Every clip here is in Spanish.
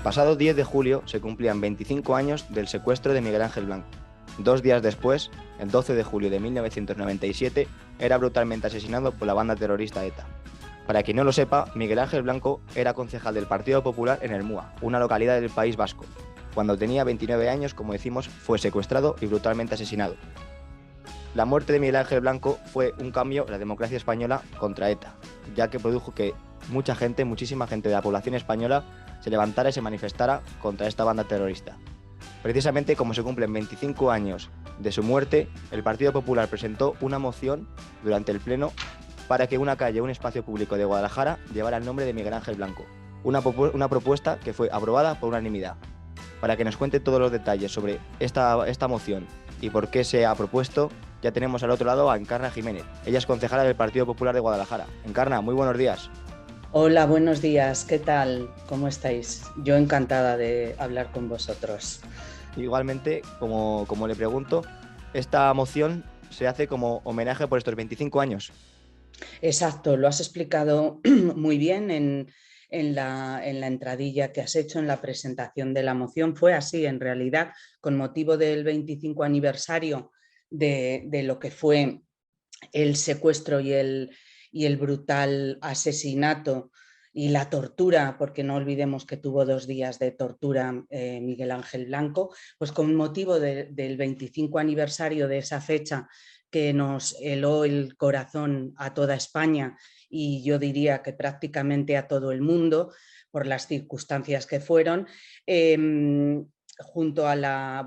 pasado 10 de julio se cumplían 25 años del secuestro de Miguel Ángel Blanco. 2 días después, el 12 de julio de 1997, era brutalmente asesinado por la banda terrorista ETA. Para quien no lo sepa, Miguel Ángel Blanco era concejal del Partido Popular en El Múa, una localidad del País Vasco. Cuando tenía 29 años, como decimos, fue secuestrado y brutalmente asesinado. La muerte de Miguel Ángel Blanco fue un cambio en la democracia española contra ETA, ya que produjo que mucha gente, muchísima gente de la población española se levantara y se manifestara contra esta banda terrorista. Precisamente como se cumplen 25 años de su muerte, el Partido Popular presentó una moción durante el Pleno para que una calle, un espacio público de Guadalajara, llevara el nombre de Miguel Ángel Blanco. Una propuesta que fue aprobada por unanimidad. Para que nos cuente todos los detalles sobre esta moción y por qué se ha propuesto, ya tenemos al otro lado a Encarna Jiménez. Ella es concejala del Partido Popular de Guadalajara. Encarna, muy buenos días. Hola, buenos días. ¿Qué tal? ¿Cómo estáis? Yo encantada de hablar con vosotros. Igualmente, como le pregunto, esta moción se hace como homenaje por estos 25 años. Exacto, lo has explicado muy bien en la entradilla que has hecho en la presentación de la moción. Fue así, en realidad, con motivo del 25 aniversario de lo que fue el secuestro y el brutal asesinato y la tortura, porque no olvidemos que tuvo 2 días de tortura Miguel Ángel Blanco, pues con motivo del 25 aniversario de esa fecha que nos heló el corazón a toda España y yo diría que prácticamente a todo el mundo por las circunstancias que fueron, junto a la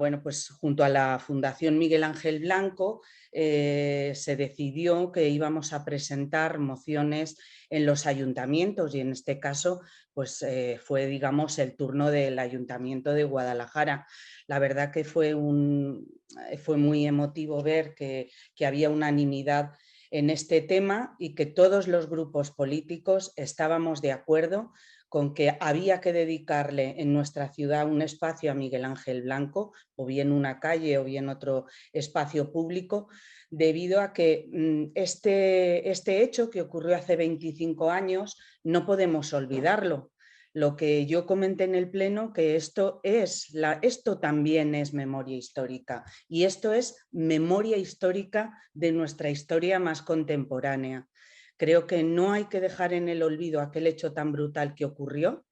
Fundación Miguel Ángel Blanco se decidió que íbamos a presentar mociones en los ayuntamientos y en este caso pues fue, digamos, el turno del Ayuntamiento de Guadalajara. La verdad que fue muy emotivo ver que había unanimidad en este tema y que todos los grupos políticos estábamos de acuerdo con que había que dedicarle en nuestra ciudad un espacio a Miguel Ángel Blanco, o bien una calle o bien otro espacio público, debido a que este hecho que ocurrió hace 25 años no podemos olvidarlo. Lo que yo comenté en el Pleno, que esto también es memoria histórica y esto es memoria histórica de nuestra historia más contemporánea. Creo que no hay que dejar en el olvido aquel hecho tan brutal que ocurrió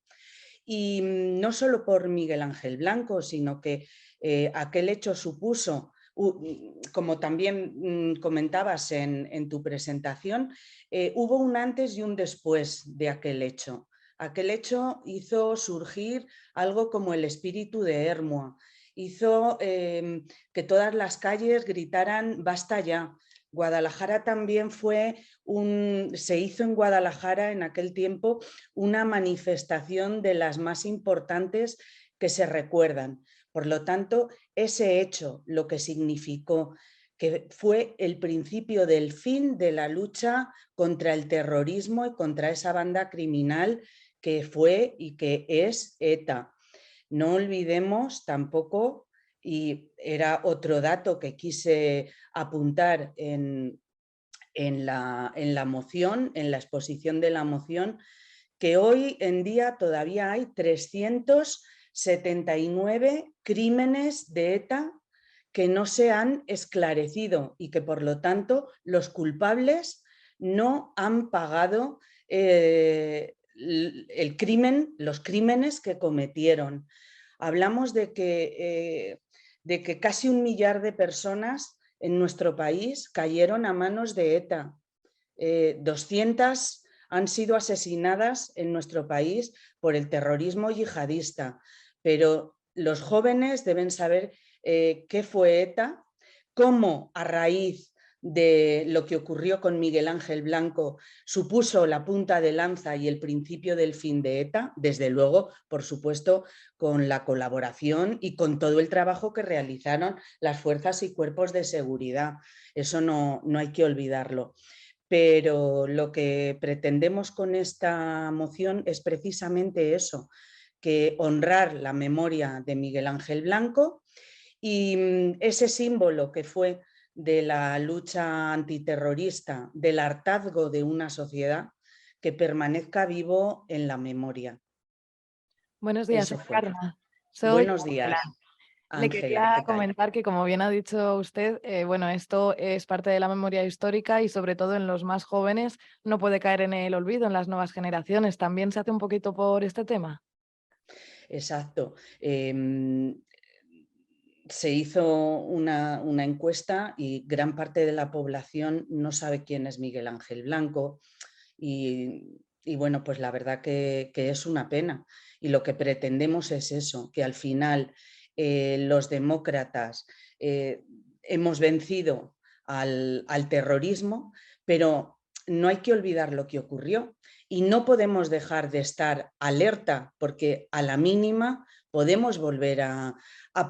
y no solo por Miguel Ángel Blanco, sino que aquel hecho supuso, como también comentabas en tu presentación, hubo un antes y un después de aquel hecho. Aquel hecho hizo surgir algo como el espíritu de Hermua, hizo que todas las calles gritaran basta ya. Guadalajara también se hizo en Guadalajara en aquel tiempo una manifestación de las más importantes que se recuerdan. Por lo tanto, ese hecho lo que significó que fue el principio del fin de la lucha contra el terrorismo y contra esa banda criminal que fue y que es ETA. No olvidemos tampoco, y era otro dato que quise apuntar en la moción, en la exposición de la moción, que hoy en día todavía hay 379 crímenes de ETA que no se han esclarecido y que por lo tanto los culpables no han pagado los crímenes que cometieron. Hablamos de que casi 1 millar de personas en nuestro país cayeron a manos de ETA. 200 han sido asesinadas en nuestro país por el terrorismo yihadista, pero los jóvenes deben saber qué fue ETA, cómo a raíz de lo que ocurrió con Miguel Ángel Blanco supuso la punta de lanza y el principio del fin de ETA, desde luego, por supuesto, con la colaboración y con todo el trabajo que realizaron las fuerzas y cuerpos de seguridad. Eso no hay que olvidarlo. Pero lo que pretendemos con esta moción es precisamente eso, que honrar la memoria de Miguel Ángel Blanco y ese símbolo que fue de la lucha antiterrorista, del hartazgo de una sociedad, que permanezca vivo en la memoria. Buenos días, Eso soy fue. Carla. Soy Buenos Ángela. días, Le Ángela, quería ¿qué tal? comentar que, como bien ha dicho usted, bueno, esto es parte de la memoria histórica y sobre todo en los más jóvenes no puede caer en el olvido en las nuevas generaciones. ¿También se hace un poquito por este tema? Exacto. Se hizo una encuesta y gran parte de la población no sabe quién es Miguel Ángel Blanco y bueno, pues la verdad que es una pena. Y lo que pretendemos es eso, que al final los demócratas hemos vencido al terrorismo, pero no hay que olvidar lo que ocurrió y no podemos dejar de estar alerta porque a la mínima podemos volver a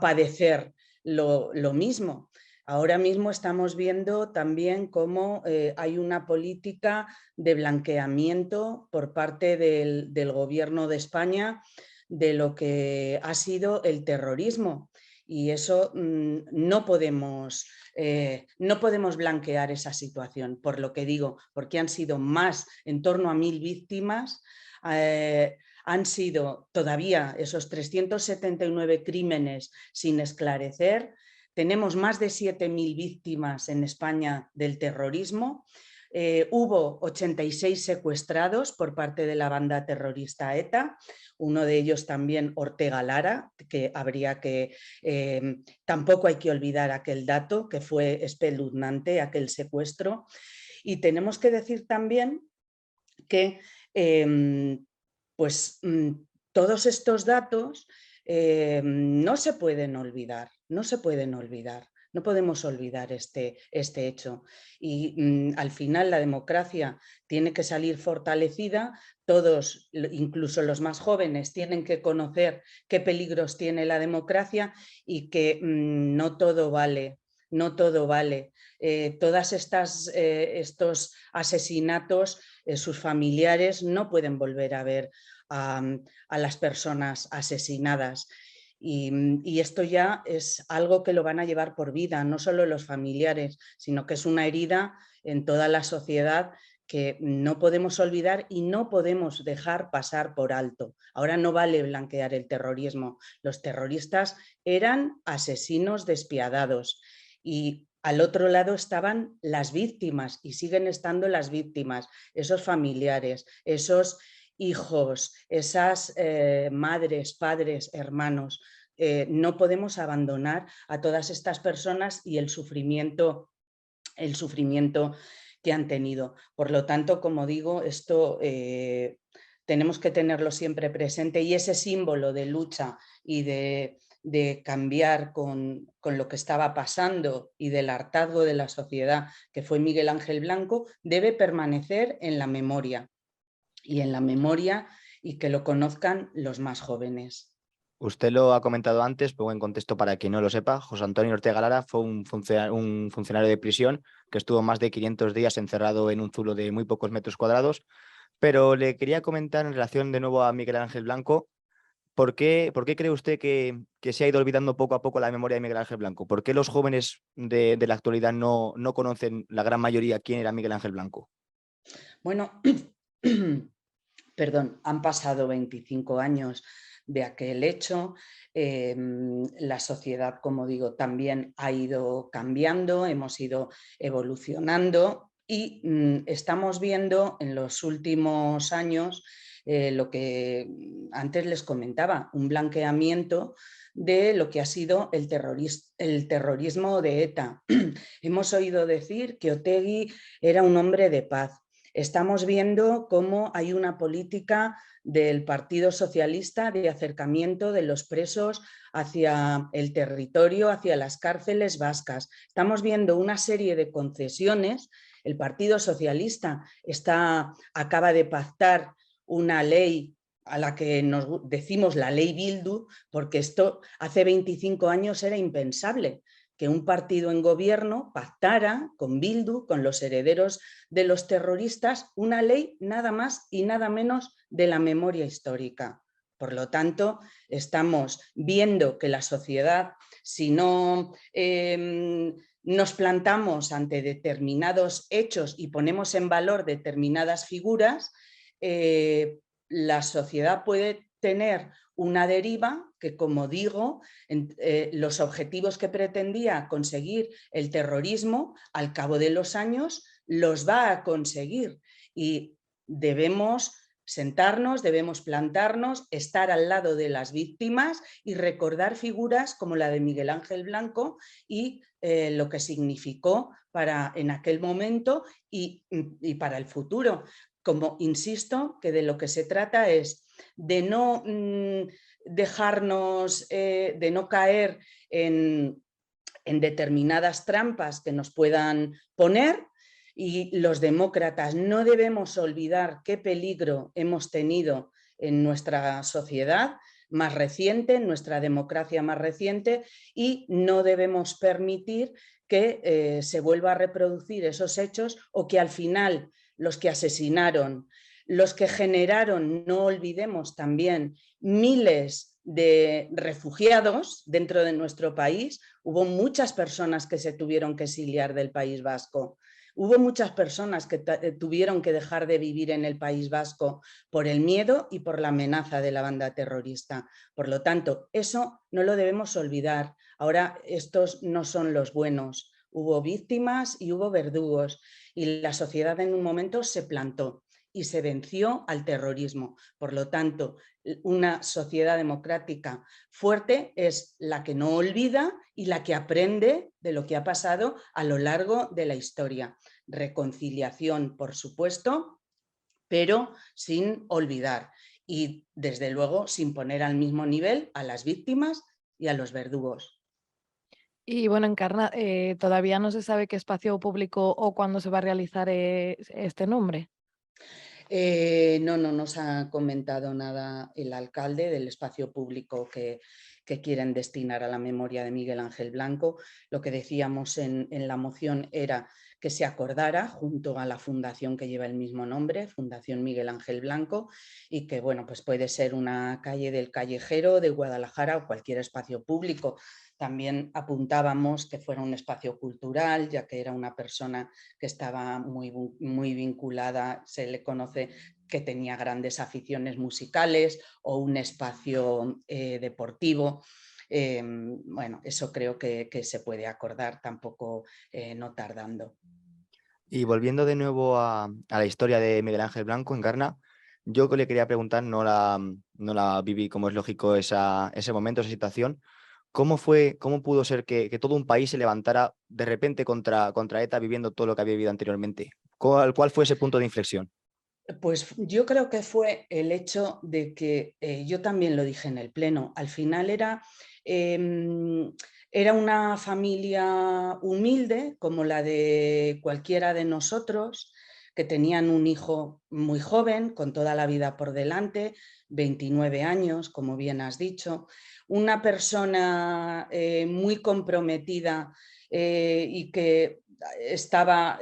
padecer lo mismo. Ahora mismo estamos viendo también cómo hay una política de blanqueamiento por parte del gobierno de España de lo que ha sido el terrorismo. Y eso no podemos blanquear esa situación, por lo que digo, porque han sido más, en torno a 1000 víctimas, han sido todavía esos 379 crímenes sin esclarecer. Tenemos más de 7000 víctimas en España del terrorismo. Hubo 86 secuestrados por parte de la banda terrorista ETA, uno de ellos también Ortega Lara, que habría que, tampoco hay que olvidar aquel dato que fue espeluznante, aquel secuestro. Y tenemos que decir también que pues todos estos datos no se pueden olvidar, no se pueden olvidar. No podemos olvidar este hecho y al final la democracia tiene que salir fortalecida, todos, incluso los más jóvenes, tienen que conocer qué peligros tiene la democracia y que no todo vale, no todo vale. Todas estos asesinatos, sus familiares no pueden volver a ver a las personas asesinadas. Y esto ya es algo que lo van a llevar por vida, no solo los familiares, sino que es una herida en toda la sociedad que no podemos olvidar y no podemos dejar pasar por alto. Ahora no vale blanquear el terrorismo. Los terroristas eran asesinos despiadados y al otro lado estaban las víctimas y siguen estando las víctimas, esos familiares, esos hijos, esas madres, padres, hermanos. No podemos abandonar a todas estas personas y el sufrimiento que han tenido. Por lo tanto, como digo, esto tenemos que tenerlo siempre presente y ese símbolo de lucha y de cambiar con lo que estaba pasando y del hartazgo de la sociedad, que fue Miguel Ángel Blanco, debe permanecer en la memoria y que lo conozcan los más jóvenes. Usted lo ha comentado antes, pongo en contexto para quien no lo sepa. José Antonio Ortega Lara fue un funcionario de prisión que estuvo más de 500 días encerrado en un zulo de muy pocos metros cuadrados. Pero le quería comentar en relación de nuevo a Miguel Ángel Blanco, por qué cree usted que se ha ido olvidando poco a poco la memoria de Miguel Ángel Blanco? ¿Por qué los jóvenes de la actualidad no conocen la gran mayoría quién era Miguel Ángel Blanco? Bueno, perdón, han pasado 25 años de aquel hecho. La sociedad, como digo, también ha ido cambiando, hemos ido evolucionando y estamos viendo en los últimos años lo que antes les comentaba, un blanqueamiento de lo que ha sido el terrorismo de ETA. Hemos oído decir que Otegi era un hombre de paz. Estamos viendo cómo hay una política del Partido Socialista de acercamiento de los presos hacia el territorio, hacia las cárceles vascas. Estamos viendo una serie de concesiones. El Partido Socialista acaba de pactar una ley a la que nos decimos la ley Bildu, porque esto hace 25 años era impensable, que un partido en gobierno pactara con Bildu, con los herederos de los terroristas, una ley nada más y nada menos de la memoria histórica. Por lo tanto, estamos viendo que la sociedad, si no nos plantamos ante determinados hechos y ponemos en valor determinadas figuras, la sociedad puede tener una deriva que, como digo, los objetivos que pretendía conseguir el terrorismo, al cabo de los años, los va a conseguir. Y debemos sentarnos, debemos plantarnos, estar al lado de las víctimas y recordar figuras como la de Miguel Ángel Blanco y lo que significó en aquel momento y para el futuro. Como insisto, que de lo que se trata es de no dejarnos, de no caer en determinadas trampas que nos puedan poner, y los demócratas no debemos olvidar qué peligro hemos tenido en nuestra sociedad más reciente, en nuestra democracia más reciente, y no debemos permitir que se vuelva a reproducir esos hechos, o que al final los que asesinaron, los que generaron, no olvidemos también, miles de refugiados dentro de nuestro país. Hubo muchas personas que se tuvieron que exiliar del País Vasco. Hubo muchas personas que tuvieron que dejar de vivir en el País Vasco por el miedo y por la amenaza de la banda terrorista. Por lo tanto, eso no lo debemos olvidar. Ahora, estos no son los buenos. Hubo víctimas y hubo verdugos, y la sociedad en un momento se plantó y se venció al terrorismo. Por lo tanto, una sociedad democrática fuerte es la que no olvida y la que aprende de lo que ha pasado a lo largo de la historia. Reconciliación, por supuesto, pero sin olvidar, y desde luego sin poner al mismo nivel a las víctimas y a los verdugos. Y bueno, Encarna, todavía no se sabe qué espacio público o cuándo se va a realizar este nombre. No nos ha comentado nada el alcalde del espacio público que quieren destinar a la memoria de Miguel Ángel Blanco. Lo que decíamos en la moción era que se acordara junto a la fundación que lleva el mismo nombre, Fundación Miguel Ángel Blanco, y que bueno, pues puede ser una calle del Callejero de Guadalajara o cualquier espacio público. También apuntábamos que fuera un espacio cultural, ya que era una persona que estaba muy vinculada, se le conoce que tenía grandes aficiones musicales, o un espacio deportivo. Bueno, eso creo que se puede acordar tampoco no tardando. Y volviendo de nuevo a la historia de Miguel Ángel Blanco, Encarna, yo le quería preguntar, no la viví como es lógico ese momento, esa situación. ¿Cómo pudo ser que todo un país se levantara de repente contra ETA, viviendo todo lo que había vivido anteriormente? ¿Cuál fue ese punto de inflexión? Pues yo creo que fue el hecho de que, yo también lo dije en el pleno, al final era una familia humilde como la de cualquiera de nosotros, que tenían un hijo muy joven, con toda la vida por delante, 29 años, como bien has dicho, una persona muy comprometida, y que estaba...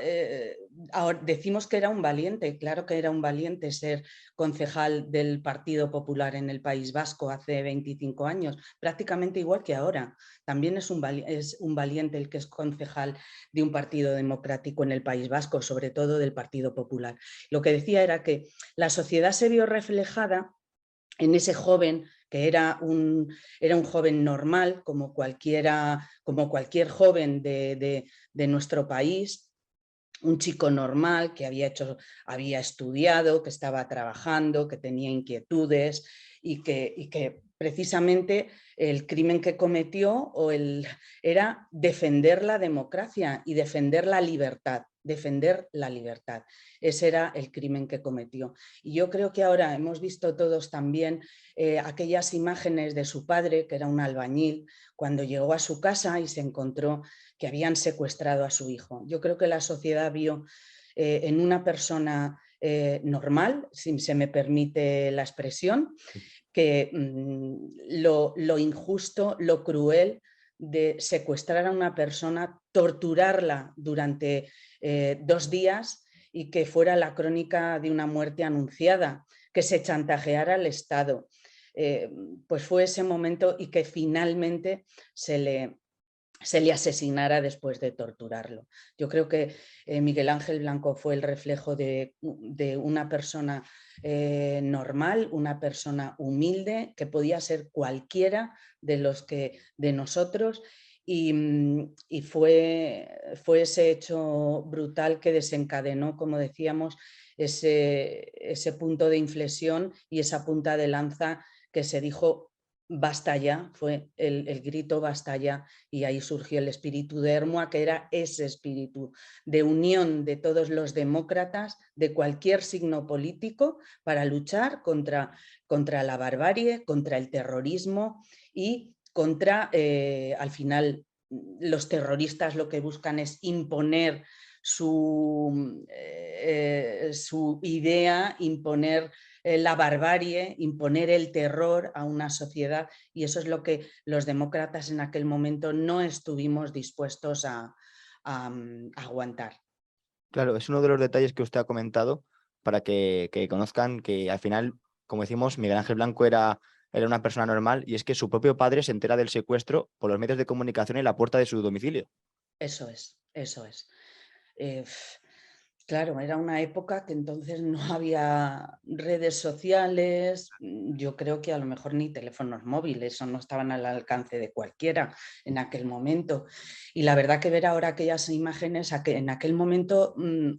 Ahora, decimos que era un valiente, claro que era un valiente ser concejal del Partido Popular en el País Vasco hace 25 años, prácticamente igual que ahora. También es un valiente el que es concejal de un partido democrático en el País Vasco, sobre todo del Partido Popular. Lo que decía era que la sociedad se vio reflejada en ese joven, que era un joven normal, como cualquier joven de nuestro país, un chico normal que había estudiado, que estaba trabajando, que tenía inquietudes, y que precisamente el crimen que cometió era defender la democracia y defender la libertad. Defender la libertad. Ese era el crimen que cometió. Y yo creo que ahora hemos visto todos también aquellas imágenes de su padre, que era un albañil, cuando llegó a su casa y se encontró que habían secuestrado a su hijo. Yo creo que la sociedad vio en una persona normal, si se me permite la expresión, que lo injusto, lo cruel de secuestrar a una persona, torturarla durante 2 días, y que fuera la crónica de una muerte anunciada, que se chantajeara al Estado. Pues fue ese momento, y que finalmente se le se le asesinara después de torturarlo. Yo creo que Miguel Ángel Blanco fue el reflejo de una persona normal, una persona humilde, que podía ser cualquiera de nosotros, y fue ese hecho brutal que desencadenó, como decíamos, ese punto de inflexión y esa punta de lanza que se dijo: basta ya, fue el grito basta ya, y ahí surgió el espíritu de Ermua, que era ese espíritu de unión de todos los demócratas de cualquier signo político para luchar contra la barbarie, contra el terrorismo y contra, al final, los terroristas lo que buscan es imponer su idea, imponer la barbarie, imponer el terror a una sociedad, y eso es lo que los demócratas en aquel momento no estuvimos dispuestos a aguantar. Claro, es uno de los detalles que usted ha comentado para que conozcan que al final, como decimos, Miguel Ángel Blanco era una persona normal, y es que su propio padre se entera del secuestro por los medios de comunicación en la puerta de su domicilio. Eso es, eso es. Claro, era una época que entonces no había redes sociales, yo creo que a lo mejor ni teléfonos móviles, o no estaban al alcance de cualquiera en aquel momento. Y la verdad que ver ahora aquellas imágenes, en aquel momento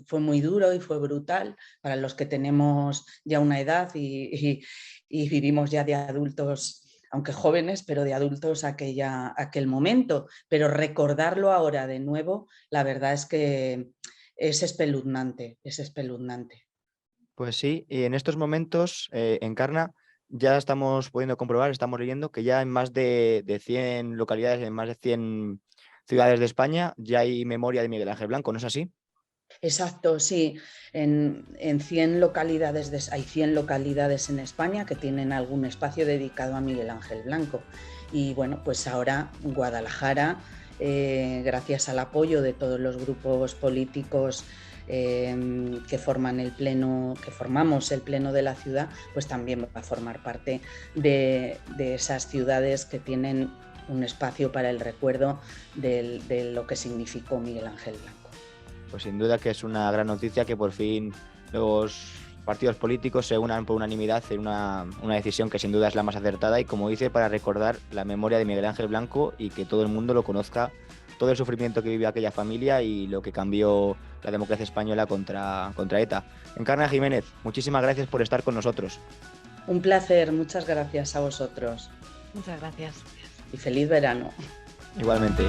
fue muy duro y fue brutal para los que tenemos ya una edad y vivimos ya de adultos, aunque jóvenes, pero de adultos aquel momento. Pero recordarlo ahora de nuevo, la verdad es que es espeluznante, es espeluznante. Pues sí, y en estos momentos, Encarna, ya estamos pudiendo comprobar, estamos leyendo que ya en más de 100 localidades, en más de 100 ciudades de España, ya hay memoria de Miguel Ángel Blanco, ¿no es así? Exacto, sí. En 100 localidades, hay 100 localidades en España que tienen algún espacio dedicado a Miguel Ángel Blanco. Y bueno, pues ahora Guadalajara, gracias al apoyo de todos los grupos políticos que formamos el pleno de la ciudad, pues también va a formar parte de esas ciudades que tienen un espacio para el recuerdo de lo que significó Miguel Ángel Blanco. Pues sin duda que es una gran noticia que por fin los partidos políticos se unan por unanimidad en una decisión que sin duda es la más acertada, y como dice, para recordar la memoria de Miguel Ángel Blanco y que todo el mundo lo conozca, todo el sufrimiento que vivió aquella familia y lo que cambió la democracia española contra ETA. Encarna Jiménez, muchísimas gracias por estar con nosotros. Un placer, muchas gracias a vosotros. Muchas gracias. Y feliz verano. Igualmente.